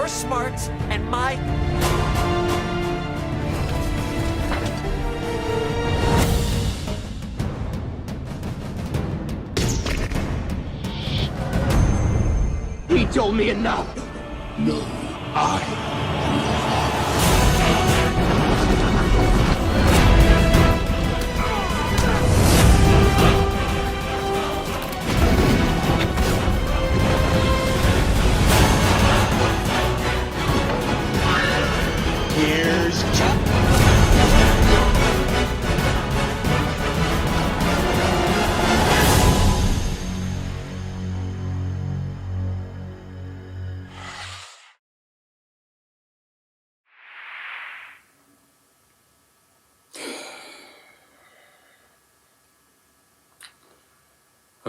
smarts and my... He told me enough! No, I... Here's Chuck!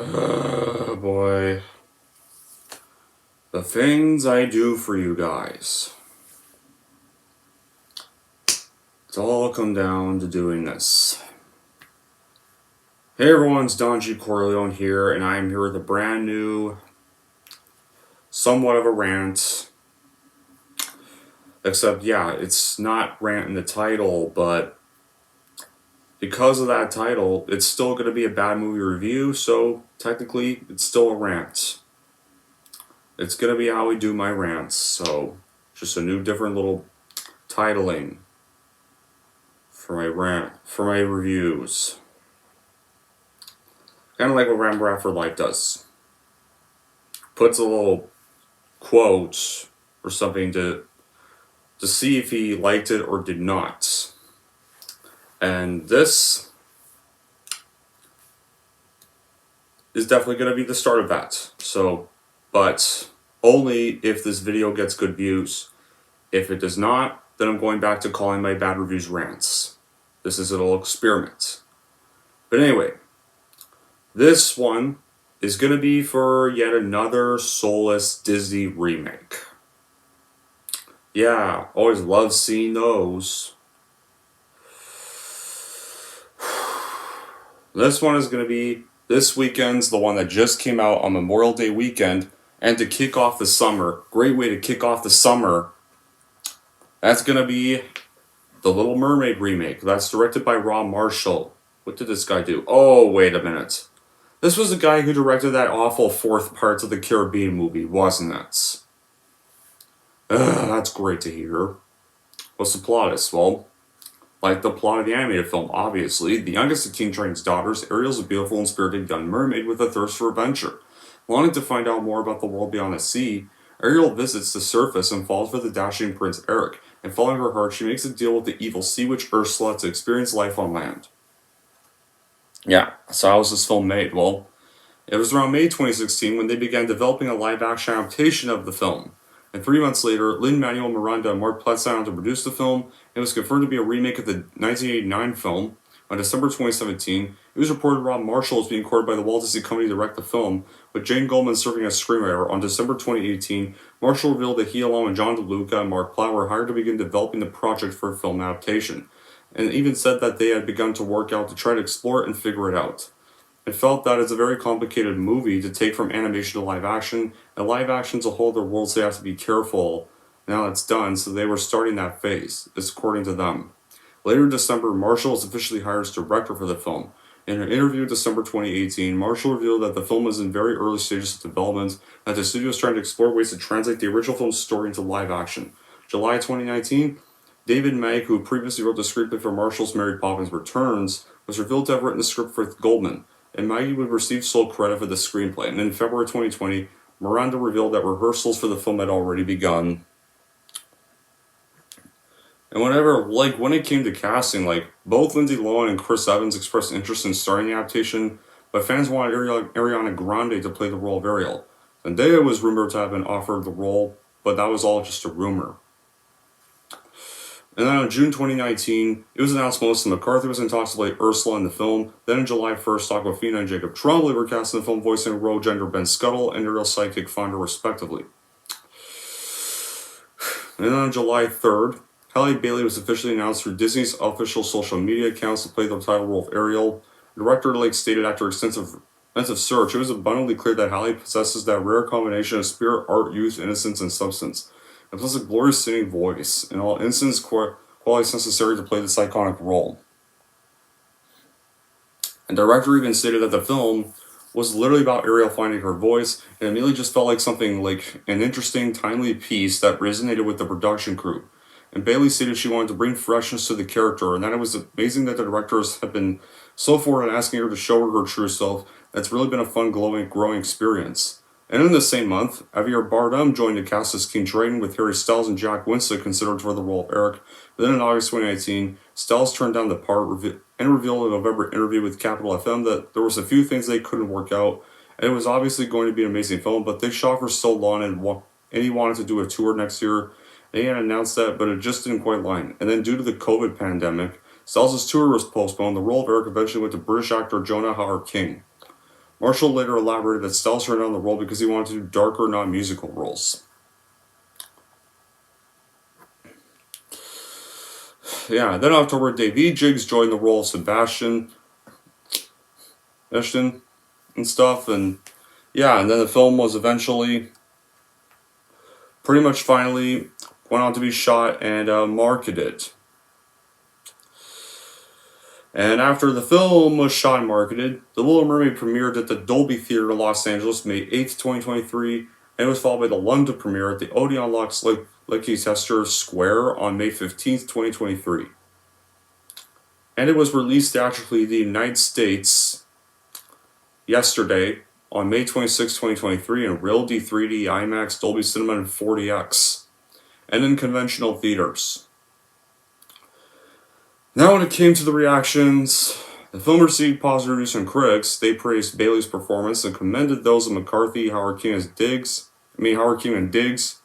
Oh boy. The things I do for you guys. It's all come down to doing this. Hey everyone, it's Don G. Corleone here, and I am here with a brand new, somewhat of a rant. Except, yeah, it's not rant in the title, but because of that title, it's still going to be a bad movie review, so technically, it's still a rant. It's going to be how we do my rants, so just a new, different little titling for my reviews. Kind of like what Ram Bradford Light does. Puts a little quote or something to see if he liked it or did not. And this is definitely going to be the start of that. So, but only if this video gets good views. If it does not, then I'm going back to calling my bad reviews rants. This is a little experiment. But anyway, this one is going to be for yet another soulless Disney remake. Yeah, always love seeing those. This one is going to be this weekend's, the one that just came out on Memorial Day weekend, and to kick off the summer. Great way to kick off the summer. That's going to be the Little Mermaid remake. That's directed by Rob Marshall. What did this guy do? Oh, wait a minute. This was the guy who directed that awful fourth Parts of the Caribbean movie, wasn't it? That's great to hear. What's the plot is? Well, like the plot of the animated film, obviously. The youngest of King Triton's daughters, Ariel's a beautiful and spirited young mermaid with a thirst for adventure. Wanting to find out more about the world beyond the sea, Ariel visits the surface and falls for the dashing Prince Eric, and following her heart, she makes a deal with the evil sea witch Ursula to experience life on land. Yeah, so how was this film made? Well, it was around May 2016 when they began developing a live-action adaptation of the film. And 3 months later, Lin-Manuel Miranda and Mark Platt signed on to produce the film. It was confirmed to be a remake of the 1989 film. On December 2017, it was reported Rob Marshall was being courted by the Walt Disney Company to direct the film, with Jane Goldman serving as screenwriter. On December 2018, Marshall revealed that he, along with John DeLuca and Mark Platt, were hired to begin developing the project for a film adaptation, and even said that they had begun to work out to try to explore it and figure it out. It felt that it's a very complicated movie to take from animation to live action, and live action's a whole other world, so they have to be careful now it's done, so they were starting that phase, according to them. Later in December, Marshall was officially hired as director for the film. In an interview in December 2018, Marshall revealed that the film was in very early stages of development, and that the studio was trying to explore ways to translate the original film's story into live action. July 2019, David Magg, who previously wrote the screenplay for Marshall's Mary Poppins Returns, was revealed to have written the script for Goldman, and Maggie would receive sole credit for the screenplay. And in February 2020, Miranda revealed that rehearsals for the film had already begun. And when it came to casting, both Lindsay Lohan and Chris Evans expressed interest in starring the adaptation, but fans wanted Ariana Grande to play the role of Ariel. Zendaya was rumored to have been offered the role, but that was all just a rumor. And then on June 2019, it was announced Melissa McCarthy was in talks to play Ursula in the film. Then on July 1st, Awkwafina and Jacob Tremblay were cast in the film, voicing Roe Gender Ben Scuttle and Ariel's sidekick Fonda, respectively. And then on July 3rd, Halle Bailey was officially announced through Disney's official social media accounts to play the title role of Ariel. Director Lake stated after extensive search, it was abundantly clear that Halle possesses that rare combination of spirit, art, youth, innocence, and substance. and plus a glorious singing voice, and all instance qualities necessary to play this iconic role. And the director even stated that the film was literally about Ariel finding her voice, and it immediately just felt like something like an interesting, timely piece that resonated with the production crew. And Bailey stated she wanted to bring freshness to the character, and that it was amazing that the directors have been so forward in asking her to show her true self. That's really been a fun, growing experience. And in the same month, Javier Bardem joined the cast as King Triton, with Harry Styles and Jack Winslet considered for the role of Eric. But then in August 2019, Styles turned down the part and revealed in a November interview with Capital FM that there was a few things they couldn't work out, and it was obviously going to be an amazing film, but they shot for so long, and he wanted to do a tour next year. They had announced that, but it just didn't quite line. And then due to the COVID pandemic, Styles' tour was postponed. The role of Eric eventually went to British actor Jonah Hauer-King. Marshall later elaborated that Styles turned down the role because he wanted to do darker, non-musical roles. Yeah, then October, Davey Jiggs joined the role of Sebastian Ashton and stuff, and yeah, and then the film was eventually pretty much finally went on to be shot and marketed. And after the film was shot and marketed, The Little Mermaid premiered at the Dolby Theatre in Los Angeles May 8th, 2023, and it was followed by the London premiere at the Odeon Leicester Square on May 15th, 2023. And it was released theatrically in the United States yesterday on May 26, 2023 in Real D 3D, IMAX, Dolby Cinema, and 4DX, and in conventional theaters. Now when it came to the reactions, the film received positive reviews from critics. They praised Bailey's performance and commended those of McCarthy, Howard-King and Diggs,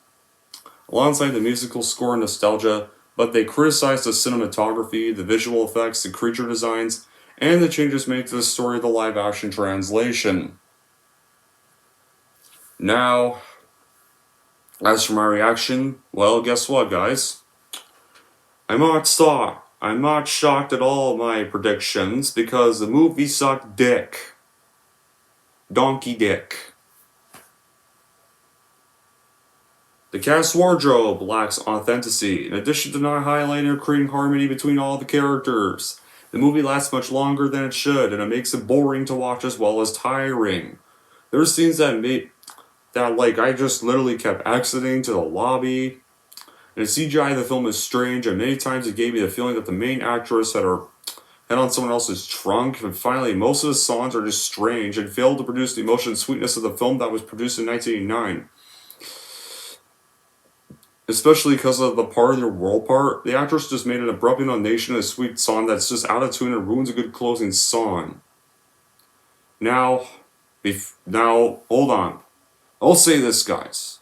alongside the musical score and nostalgia, but they criticized the cinematography, the visual effects, the creature designs, and the changes made to the story of the live-action translation. Now, as for my reaction, well, guess what, guys? I'm not shocked at all at my predictions, because the movie sucked dick. Donkey dick. The cast wardrobe lacks authenticity, in addition to not highlighting or creating harmony between all the characters. The movie lasts much longer than it should, and it makes it boring to watch as well as tiring. There are scenes that I just literally kept exiting to the lobby. And the CGI of the film is strange, and many times it gave me the feeling that the main actress had her head on someone else's trunk. And finally, most of the songs are just strange and failed to produce the emotion and sweetness of the film that was produced in 1989. Especially because of the part of your world part. The actress just made an abrupt intonation and a sweet song that's just out of tune and ruins a good closing song. Now, hold on. I'll say this, guys.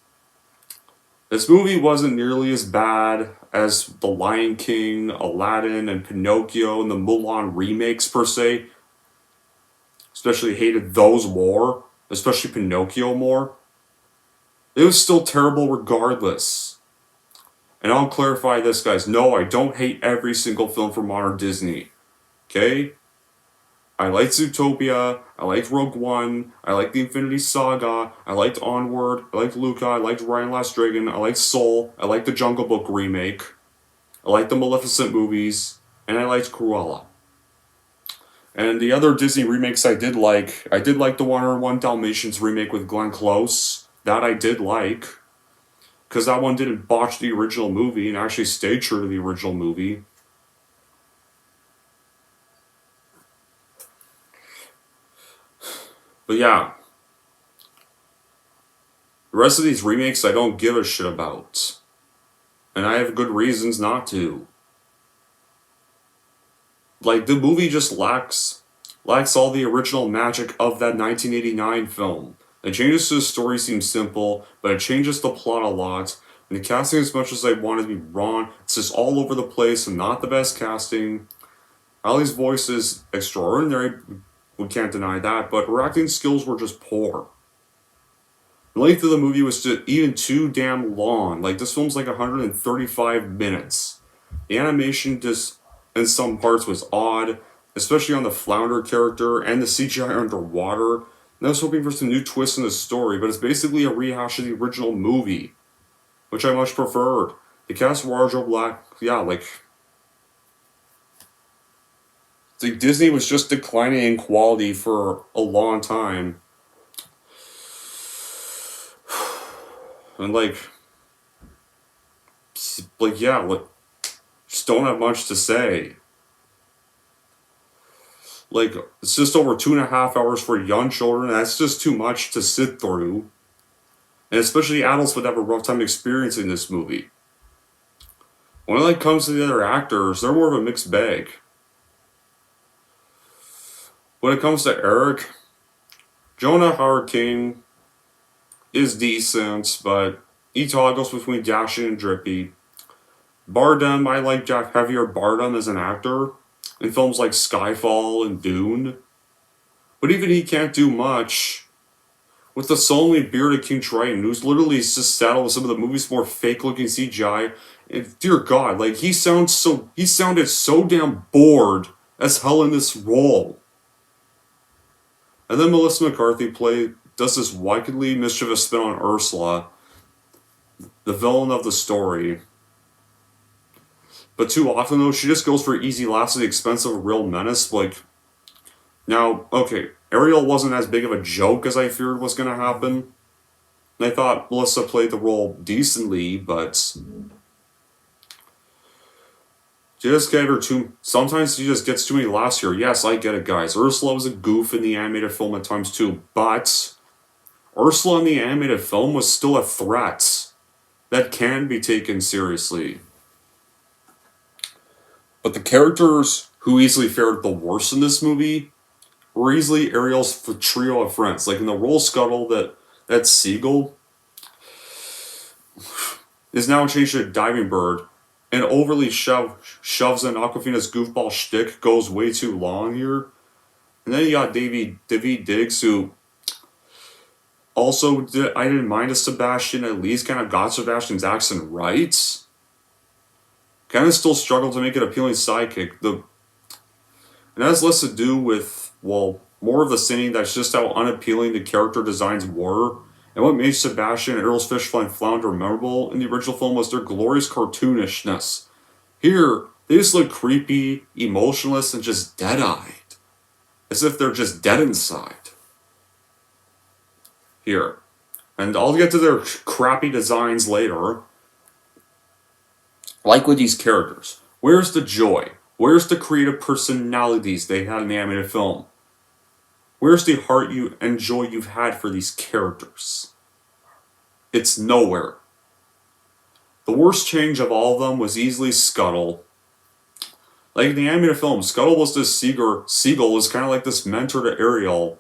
This movie wasn't nearly as bad as The Lion King, Aladdin, and Pinocchio, and the Mulan remakes, per se. Especially hated those more. Especially Pinocchio more. It was still terrible regardless. And I'll clarify this, guys. No, I don't hate every single film from modern Disney. Okay? I liked Zootopia, I liked Rogue One, I liked The Infinity Saga, I liked Onward, I liked Luca, I liked Raya and Last Dragon, I liked Soul, I liked the Jungle Book remake, I liked the Maleficent movies, and I liked Cruella. And the other Disney remakes I did like the 101 Dalmatians remake with Glenn Close. That I did like. Because that one didn't botch the original movie and actually stayed true to the original movie. But yeah. The rest of these remakes I don't give a shit about. And I have good reasons not to. Like, the movie just lacks all the original magic of that 1989 film. The changes to the story seem simple, but it changes the plot a lot. And the casting, as much as I want to be wrong, it's just all over the place and not the best casting. Allie's voice is extraordinary, we can't deny that, but her acting skills were just poor. The length of the movie was even too damn long. Like, this film's like 135 minutes. The animation just, in some parts, was odd, especially on the flounder character and the CGI underwater. And I was hoping for some new twists in the story, but it's basically a rehash of the original movie. which I much preferred. The cast wardrobe lacked, Disney was just declining in quality for a long time. And just don't have much to say. It's just over 2.5 hours for young children. That's just too much to sit through. And especially adults would have a rough time experiencing this movie. When it comes to the other actors, they're more of a mixed bag. When it comes to Eric, Jonah Hurricane is decent, but he toggles between dashing and drippy. Bardem, I like Javier Bardem as an actor in films like Skyfall and Dune. But even he can't do much with the sullenly bearded King Triton, who's literally just saddled with some of the movie's more fake-looking CGI. And dear God, he sounded so damn bored as hell in this role. And then Melissa McCarthy does this wickedly mischievous spin on Ursula, the villain of the story. But too often, though, she just goes for easy laughs at the expense of a real menace. Now, okay, Ariel wasn't as big of a joke as I feared was going to happen. And I thought Melissa played the role decently, but sometimes she just gets too many laughs here. Yes, I get it, guys. Ursula was a goof in the animated film at times too, but Ursula in the animated film was still a threat that can be taken seriously. But the characters who easily fared the worst in this movie were easily Ariel's trio of friends. In the roll scuttle, that seagull is now changed to a diving bird, and overly shoves in Aquafina's goofball shtick goes way too long here. And then you got David Diggs, who also I didn't mind a Sebastian, at least kind of got Sebastian's accent right. Kind of still struggled to make it appealing sidekick. And that has less to do with, more of the singing. That's just how unappealing the character designs were. And what made Sebastian and Earl's Fish Flounder memorable in the original film was their glorious cartoonishness. Here, they just look creepy, emotionless, and just dead-eyed. As if they're just dead inside. Here. And I'll get to their crappy designs later. With these characters, where's the joy? Where's the creative personalities they had in the animated film? Where's the heart and joy you've had for these characters? It's nowhere. The worst change of all of them was easily Scuttle. In the animated film, Scuttle was this seagull was kind of like this mentor to Ariel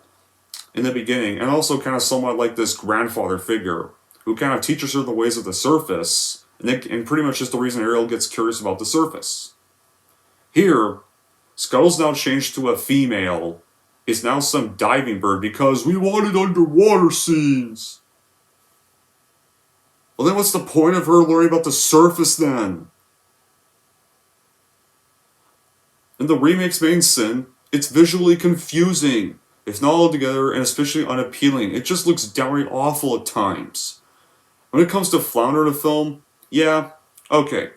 in the beginning, and also kind of somewhat like this grandfather figure who kind of teaches her the ways of the surface. And pretty much just the reason Ariel gets curious about the surface. Here, Scuttle's now changed to a female. It's now some diving bird because we wanted underwater scenes. Well, then what's the point of her learning about the surface then? And the remake's main sin, it's visually confusing. It's not altogether and especially unappealing. It just looks downright awful at times. When it comes to Flounder in the film, yeah, okay.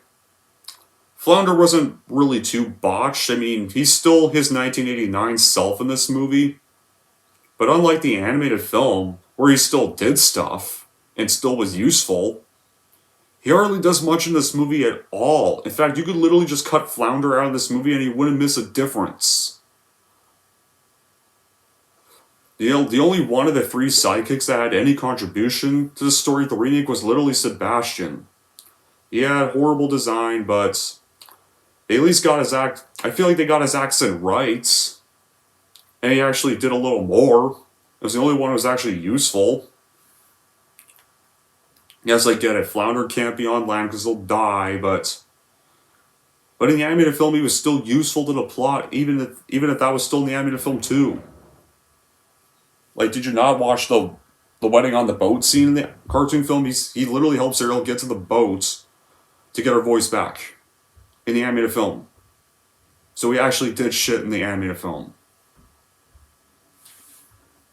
Flounder wasn't really too botched. He's still his 1989 self in this movie. But unlike the animated film, where he still did stuff, and still was useful, he hardly does much in this movie at all. In fact, you could literally just cut Flounder out of this movie and he wouldn't miss a difference. The only one of the three sidekicks that had any contribution to the story of the remake was literally Sebastian. He had horrible design, but they at least got I feel like they got his accent right. And he actually did a little more. It was the only one who was actually useful. Yes, I get it. Flounder can't be on land because he'll die, but in the animated film, he was still useful to the plot, even if that was still in the animated film too. Did you not watch the wedding on the boat scene in the cartoon film? He literally helps Ariel get to the boat to get her voice back in the animated film. So he actually did shit in the animated film.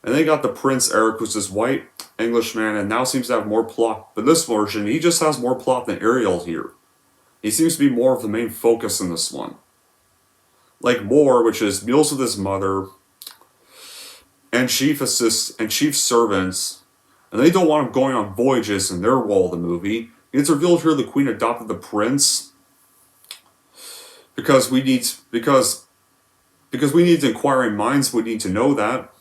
And then you got the Prince Eric, who's this white Englishman and now seems to have more plot. But this version, he just has more plot than Ariel here. He seems to be more of the main focus in this one. Like Moore, which is meals with his mother, and chief assists and chief servants, and they don't want him going on voyages in their role of the movie. It's revealed here the queen adopted the prince because we need inquiring minds would need to know that.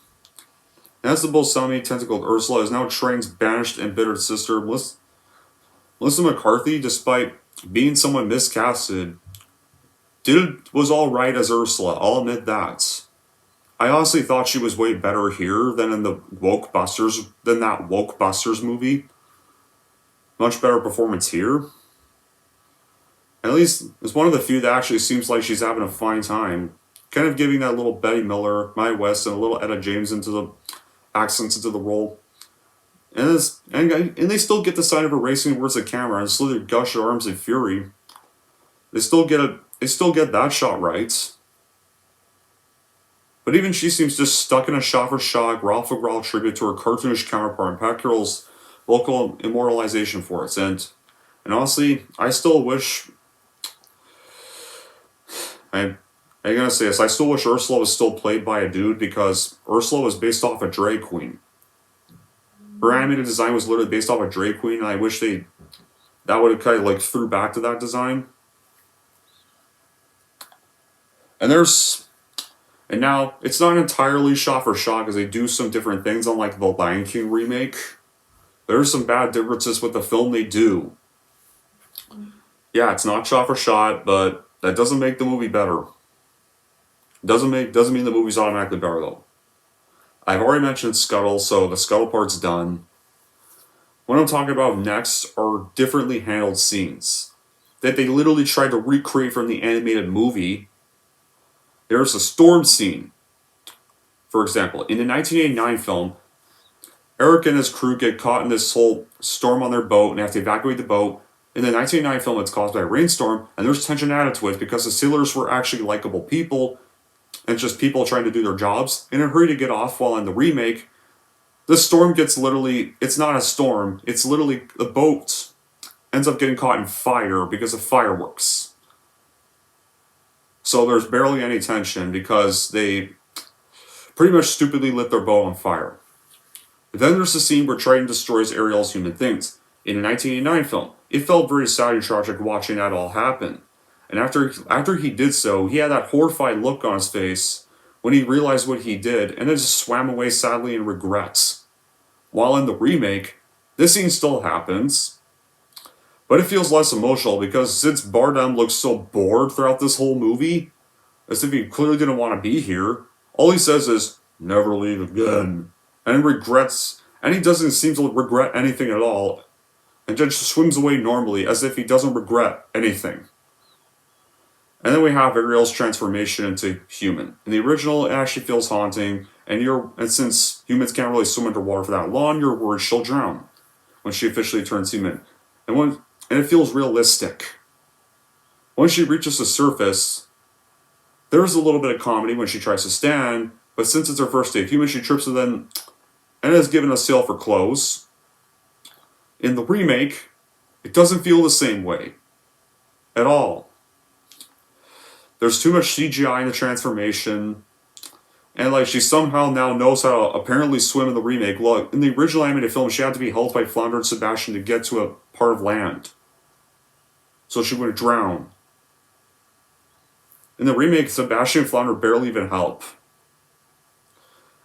And as the Balsami tentacled Ursula is now Train's banished and embittered sister, Melissa McCarthy, despite being somewhat miscasted, was alright as Ursula, I'll admit that. I honestly thought she was way better here than in that Wokebusters movie. Much better performance here. At least it's one of the few that actually seems like she's having a fine time. Kind of giving that little Betty Miller, Mae West, and a little Etta James into the accents into the role. And they still get the sign of her racing towards the camera and slowly gush her arms in fury. They still get that shot right. But even she seems just stuck in a shot-for-shot, growl-for-growl tribute to her cartoonish counterpart, and Pat Carroll's vocal immortalization for it. And honestly, I still wish... I'm gonna say this, I still wish Ursula was still played by a dude, because Ursula was based off a drag queen. Her animated design was literally based off a drag queen, and I wish that would have kind of like threw back to that design. And now, it's not entirely shot for shot because they do some different things, unlike the Lion King remake. There's some bad differences with the film they do. Yeah, it's not shot for shot, but that doesn't make the movie better. Doesn't mean the movie's automatically better though. I've already mentioned Scuttle, so the Scuttle part's done. What I'm talking about next are differently handled scenes that they literally tried to recreate from the animated movie. There's a storm scene. For example, in the 1989 film, Eric and his crew get caught in this whole storm on their boat and have to evacuate the boat. In the 1989 film, it's caused by a rainstorm, and there's tension added to it because the sailors were actually likable people, and just people trying to do their jobs in a hurry to get off, while in the remake, the storm gets literally, it's not a storm, it's literally the boat ends up getting caught in fire because of fireworks. So there's barely any tension because they pretty much stupidly lit their boat on fire. Then there's the scene where Triton destroys Ariel's human things. In the 1989 film, it felt very sad and tragic watching that all happen. And after he did so, he had that horrified look on his face when he realized what he did, and then just swam away sadly in regrets. While in the remake, this scene still happens, but it feels less emotional because since Bardem looks so bored throughout this whole movie, as if he clearly didn't want to be here, all he says is, "Never leave again," and he doesn't seem to regret anything at all, and just swims away normally as if he doesn't regret anything. And then we have Ariel's transformation into human. In the original, it actually feels haunting, and since humans can't really swim underwater for that long, you're worried she'll drown when she officially turns human. And it feels realistic. Once she reaches the surface, there's a little bit of comedy when she tries to stand, but since it's her first day of human, she trips and is given a sale for clothes. In the remake, it doesn't feel the same way. At all. There's too much CGI in the transformation, and she somehow now knows how to apparently swim in the remake. Well, in the original animated film, she had to be held by Flounder and Sebastian to get to a part of land, so she wouldn't drown. In the remake, Sebastian and Flounder barely even help.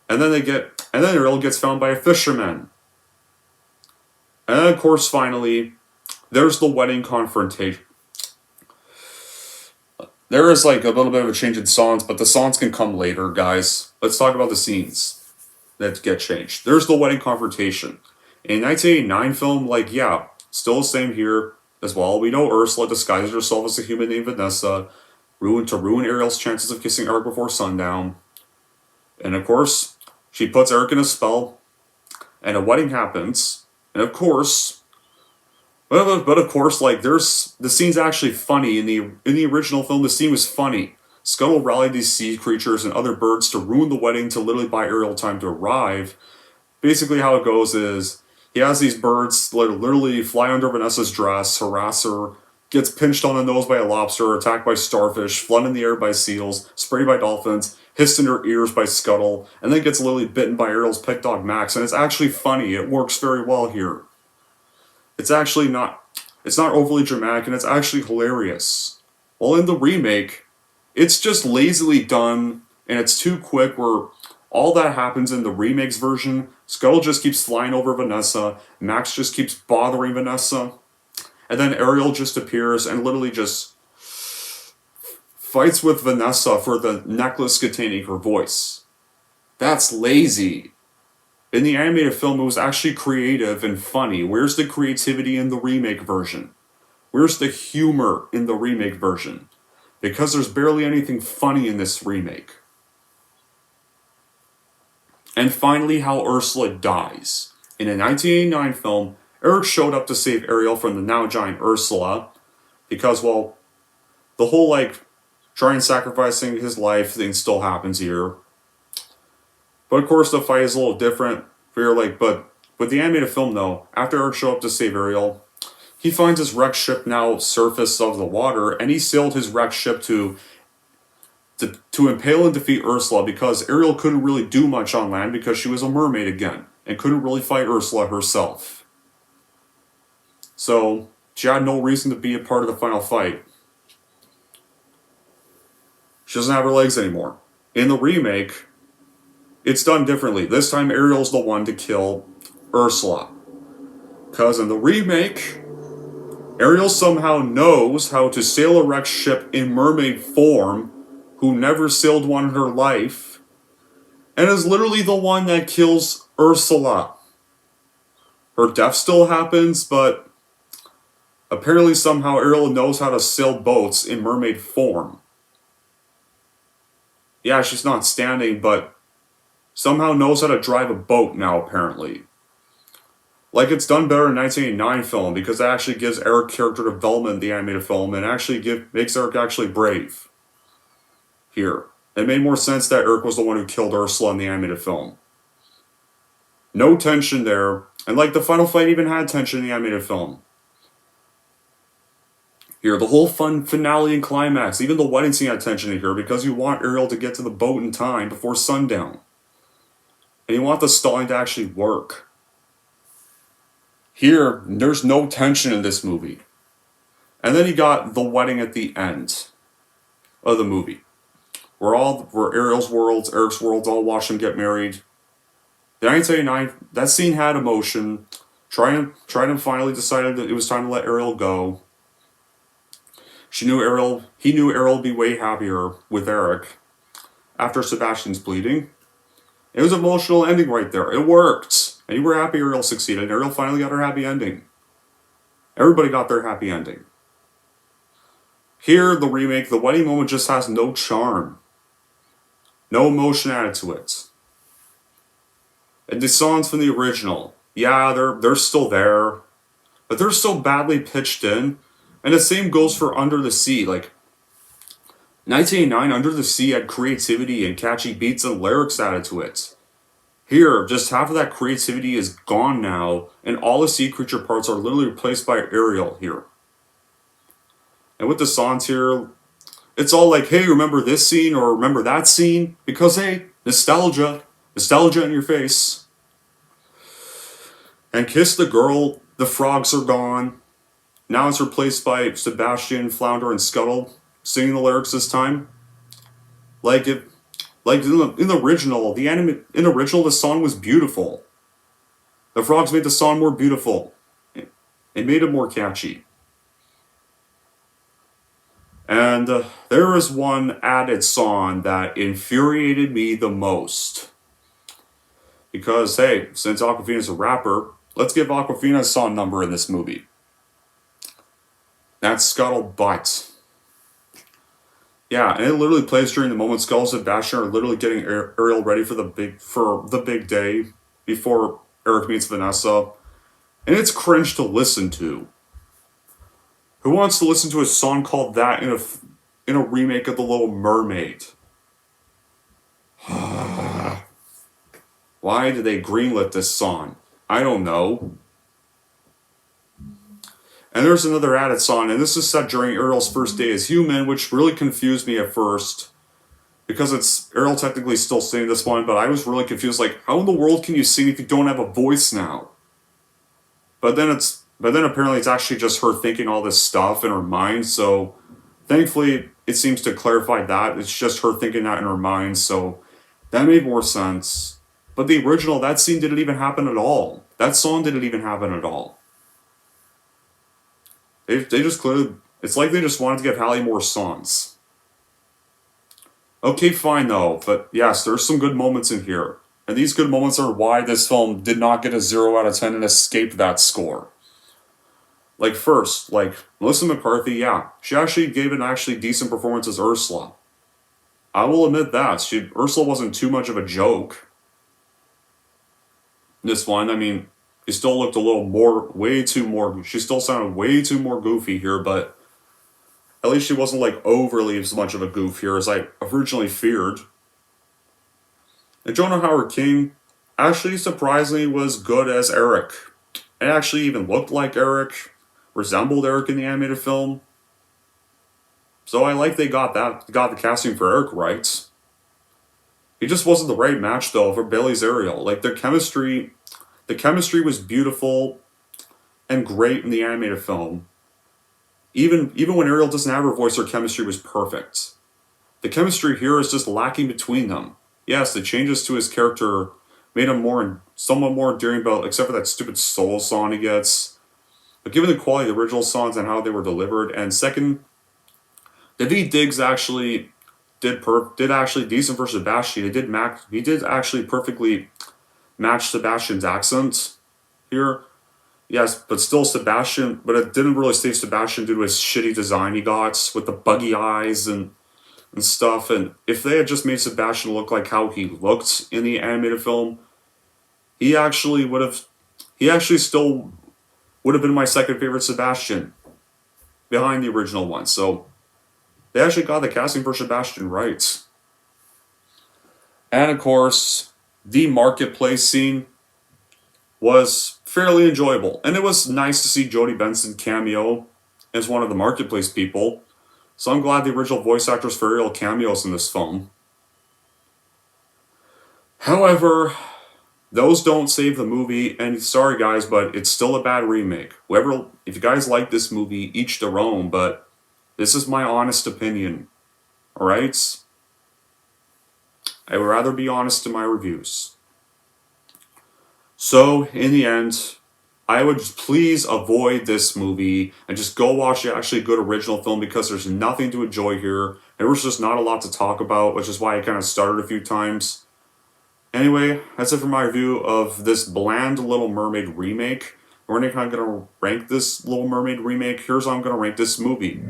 And then Ariel gets found by a fisherman. And then, of course, finally, there's the wedding confrontation. There is a little bit of a change in songs, but the songs can come later, guys. Let's talk about the scenes that get changed. There's the wedding confrontation. In 1989 film, still the same here as well. We know Ursula disguises herself as a human named Vanessa, to ruin Ariel's chances of kissing Eric before sundown. And of course, she puts Eric in a spell, and a wedding happens. And of course, there's the scene's actually funny. In the original film, the scene was funny. Scuttle rallied these sea creatures and other birds to ruin the wedding to literally buy Ariel time to arrive. Basically, how it goes is he has these birds literally fly under Vanessa's dress, harass her, gets pinched on the nose by a lobster, attacked by starfish, flown in the air by seals, sprayed by dolphins, hissed in her ears by Scuttle, and then gets literally bitten by Ariel's pet dog Max. And it's actually funny. It works very well here. It's actually not. It's not overly dramatic, and it's actually hilarious. Well, in the remake, it's just lazily done, and it's too quick. Where all that happens in the remakes version, Scuttle just keeps flying over Vanessa, Max just keeps bothering Vanessa, and then Ariel just appears and literally just fights with Vanessa for the necklace containing her voice. That's lazy. In the animated film, it was actually creative and funny. Where's the creativity in the remake version? Where's the humor in the remake version? Because there's barely anything funny in this remake. And finally, how Ursula dies. In a 1989 film, Eric showed up to save Ariel from the now giant Ursula because, well, the whole, trying sacrificing his life thing still happens here. But of course, the fight is a little different. But with the animated film, though, after Eric showed up to save Ariel, he finds his wrecked ship now surface of the water, and he sailed his wrecked ship to impale and defeat Ursula because Ariel couldn't really do much on land because she was a mermaid again and couldn't really fight Ursula herself. So she had no reason to be a part of the final fight. She doesn't have her legs anymore. In the remake, it's done differently. This time Ariel's the one to kill Ursula. Because in the remake, Ariel somehow knows how to sail a wrecked ship in mermaid form, who never sailed one in her life, and is literally the one that kills Ursula. Her death still happens, but apparently somehow Ariel knows how to sail boats in mermaid form. Yeah, she's not standing, but somehow knows how to drive a boat now, apparently. It's done better in 1989 film, because it actually gives Eric character development in the animated film, and actually makes Eric actually brave. Here. It made more sense that Eric was the one who killed Ursula in the animated film. No tension there, and the final fight even had tension in the animated film. Here, the whole fun finale and climax, even the wedding scene had tension in here, because you want Ariel to get to the boat in time before sundown. And you want the stalling to actually work. Here, there's no tension in this movie. And then you got the wedding at the end of the movie. Where Ariel's worlds, Eric's worlds, all watch them get married. The 1989, that scene had emotion. Triton finally decided that it was time to let Ariel go. He knew Ariel would be way happier with Eric after Sebastian's bleeding. It was an emotional ending right there. It worked. And you were happy Ariel succeeded. Ariel finally got her happy ending. Everybody got their happy ending. Here, the remake, the wedding moment just has no charm. No emotion added to it. And the songs from the original, yeah, they're still there. But they're so badly pitched in. And the same goes for Under the Sea. 1989, Under the Sea had creativity and catchy beats and lyrics added to it. Here, just half of that creativity is gone now, and all the sea creature parts are literally replaced by Ariel here. And with the songs here, it's all hey, remember this scene or remember that scene? Because, hey, nostalgia. Nostalgia in your face. And Kiss the Girl, the frogs are gone. Now it's replaced by Sebastian, Flounder, and Scuttle singing the lyrics this time. In the original, the song was beautiful. The frogs made the song more beautiful. It made it more catchy. And there is one added song that infuriated me the most. Because, hey, since Awkwafina's a rapper, let's give Awkwafina a song number in this movie. That's Scuttle Butt. Yeah, and it literally plays during the moment Scuttle and Sebastian are literally getting Ariel ready for the big day before Eric meets Vanessa. And it's cringe to listen to. Who wants to listen to a song called that in a remake of The Little Mermaid? Why did they greenlit this song? I don't know. And there's another added song, and this is set during Ariel's first day as human, which really confused me at first. Because it's Ariel technically still singing this one, but I was really confused, like, how in the world can you sing if you don't have a voice now? But then apparently it's actually just her thinking all this stuff in her mind, so thankfully it seems to clarify that. It's just her thinking that in her mind, so that made more sense. But the original, that scene didn't even happen at all. That song didn't even happen at all. They just clearly, it's like they just wanted to give Hallie more songs. Okay, fine though, but yes, there's some good moments in here. And these good moments are why this film did not get a 0 out of 10 and escape that score. Like first, like, Melissa McCarthy, yeah, she actually gave an actually decent performance as Ursula. I will admit that. Ursula wasn't too much of a joke. This one, I mean, she still looked a little more, she still sounded way too more goofy here, but at least she wasn't like overly as much of a goof here as I originally feared. And Jonah Howard-King actually surprisingly was good as Eric. It actually even looked like Eric, resembled Eric in the animated film. So I like they got the casting for Eric right. He just wasn't the right match though for Bailey's Ariel. Like the chemistry was beautiful and great in the animated film. Even when Ariel doesn't have her voice, her chemistry was perfect. The chemistry here is just lacking between them. Yes, the changes to his character made him somewhat more endearing, but except for that stupid solo song he gets. But given the quality of the original songs and how they were delivered, and second, Daveed Diggs actually did actually decent for Sebastian. He did actually perfectly match Sebastian's accent here. Yes, but still Sebastian, but it didn't really save Sebastian due to his shitty design he got with the buggy eyes and stuff. And if they had just made Sebastian look like how he looked in the animated film, he actually still would have been my second favorite Sebastian behind the original one. So they actually got the casting for Sebastian right. And of course, the marketplace scene was fairly enjoyable. And it was nice to see Jodie Benson cameo as one of the marketplace people. So I'm glad the original voice actors for Ariel cameos in this film. However, those don't save the movie, and sorry guys, but it's still a bad remake. If you guys like this movie, each their own, but this is my honest opinion. Alright? I would rather be honest in my reviews. So, in the end, I would please avoid this movie and just go watch the actually good original film because there's nothing to enjoy here. There was just not a lot to talk about, which is why I kind of started a few times. Anyway, that's it for my review of this bland Little Mermaid remake. We're kind of going to rank this Little Mermaid remake. Here's how I'm going to rank this movie.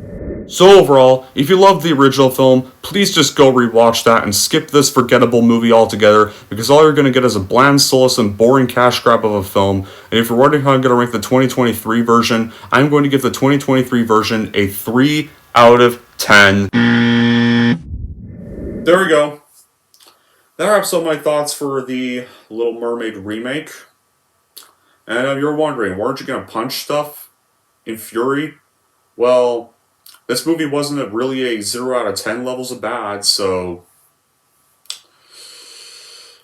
So overall, if you loved the original film, please just go rewatch that and skip this forgettable movie altogether, because all you're going to get is a bland, soulless, and boring cash grab of a film. And if you're wondering how I'm going to rank the 2023 version, I'm going to give the 2023 version a 3 out of 10. There we go. That wraps up my thoughts for the Little Mermaid remake. And if you're wondering, weren't you going to punch stuff in fury? Well, this movie wasn't really a 0 out of 10 levels of bad, so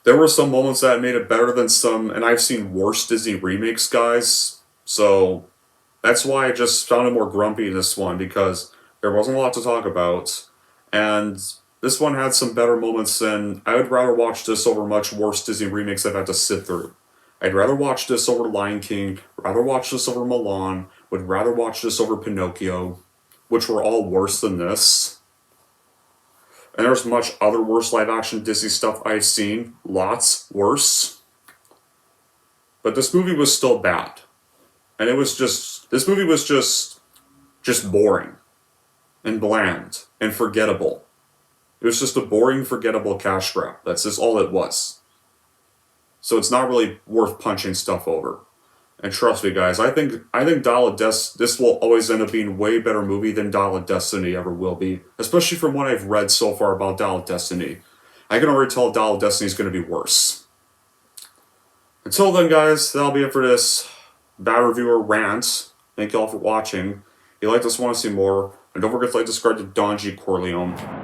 there were some moments that made it better than some, and I've seen worse Disney remakes, guys. So that's why I just sounded more grumpy in this one, because there wasn't a lot to talk about. And this one had some better moments, and I would rather watch this over much worse Disney remakes I've had to sit through. I'd rather watch this over Lion King, rather watch this over Mulan, would rather watch this over Pinocchio, which were all worse than this. And there's much other worse live-action Disney stuff I've seen. Lots worse. But this movie was still bad. And this movie was just boring. And bland. And forgettable. It was just a boring, forgettable cash grab. That's just all it was. So it's not really worth punching stuff over. And trust me, guys, I think this will always end up being way better movie than Dial of Destiny ever will be. Especially from what I've read so far about Dial of Destiny. I can already tell Dial of Destiny is going to be worse. Until then, guys, that'll be it for this bad reviewer rant. Thank you all for watching. If you like this, want to see more, and don't forget to like, subscribe to Don G. Corleone.